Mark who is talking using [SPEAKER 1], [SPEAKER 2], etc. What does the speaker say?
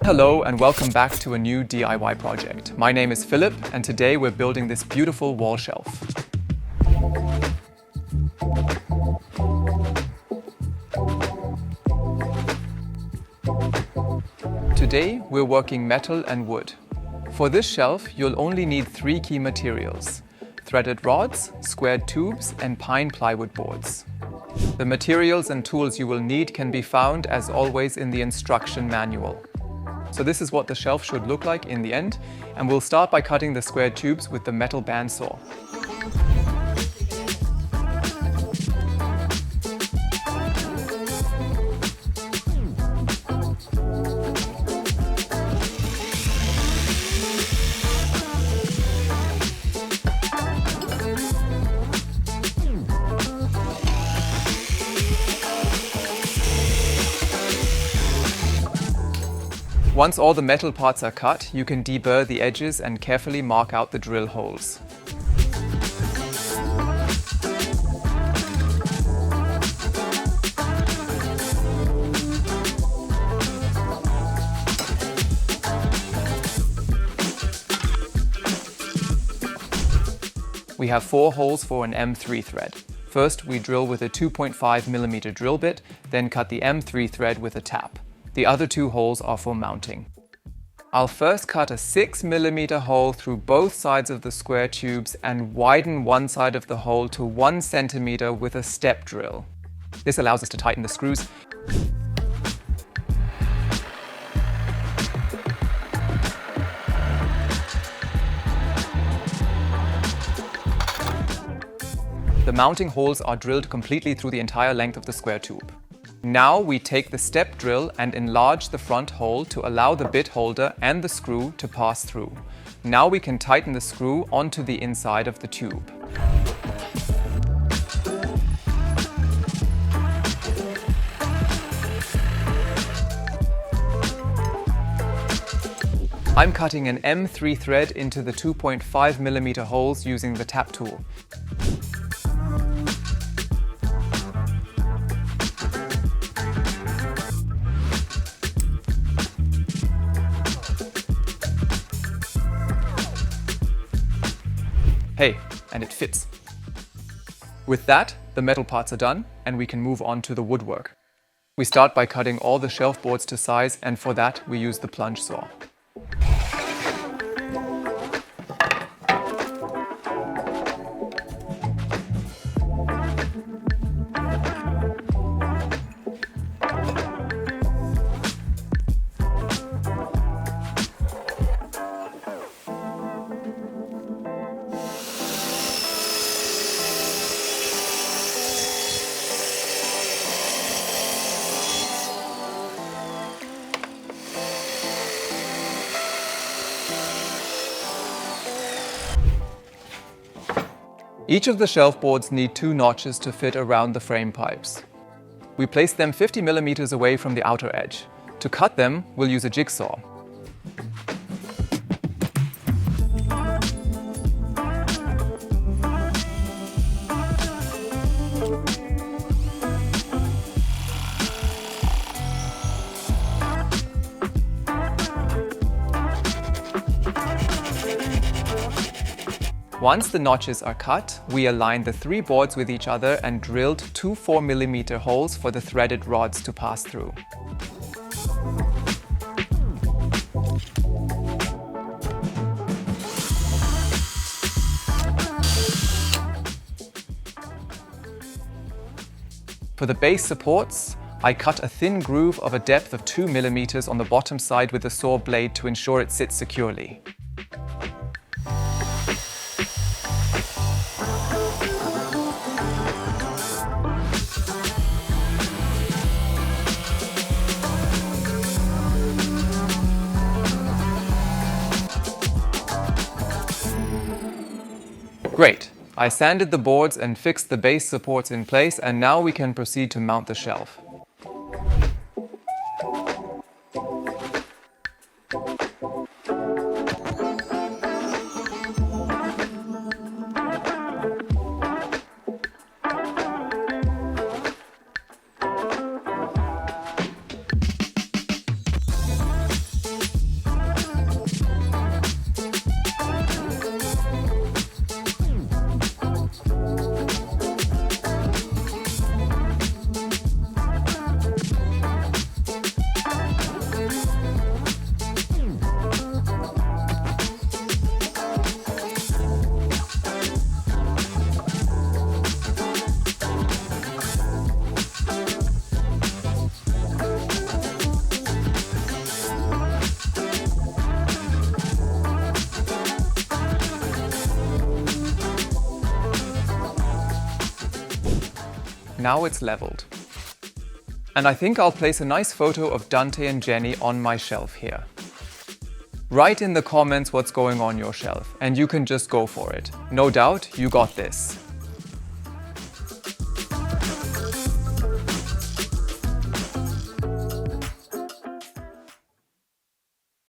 [SPEAKER 1] Hello and welcome back to a new DIY project. My name is Philip and today we're building this beautiful wall shelf. Today we're working metal and wood. For this shelf you'll only need 3 key materials: threaded rods, squared tubes and pine plywood boards. The materials and tools you will need can be found as always in the instruction manual. So this is what the shelf should look like in the end, and we'll start by cutting the squared tubes with the metal bandsaw. Once all the metal parts are cut, you can deburr the edges and carefully mark out the drill holes. We have 4 holes for an M3 thread. First, we drill with a 2.5mm drill bit, then cut the M3 thread with a tap. The other 2 holes are for mounting. I'll first cut a 6mm hole through both sides of the square tubes and widen one side of the hole to 1 cm with a step drill. This allows us to tighten the screws. The mounting holes are drilled completely through the entire length of the square tube. Now we take the step drill and enlarge the front hole to allow the bit holder and the screw to pass through. Now we can tighten the screw onto the inside of the tube. I'm cutting an M3 thread into the 2.5mm holes using the tap tool. Hey, and it fits. With that, the metal parts are done and we can move on to the woodwork. We start by cutting all the shelf boards to size, and for that we use the plunge saw. Each of the shelf boards need 2 notches to fit around the frame pipes. We place them 50mm away from the outer edge. To cut them, we'll use a jigsaw. Once the notches are cut, we align the 3 boards with each other and drilled 2 4mm holes for the threaded rods to pass through. For the base supports, I cut a thin groove of a depth of 2mm on the bottom side with a saw blade to ensure it sits securely. Great! I sanded the boards and fixed the base supports in place, and now we can proceed to mount the shelf. Now it's leveled. And I think I'll place a nice photo of Dante and Jenny on my shelf here. Write in the comments what's going on your shelf, and you can just go for it. No doubt you got this.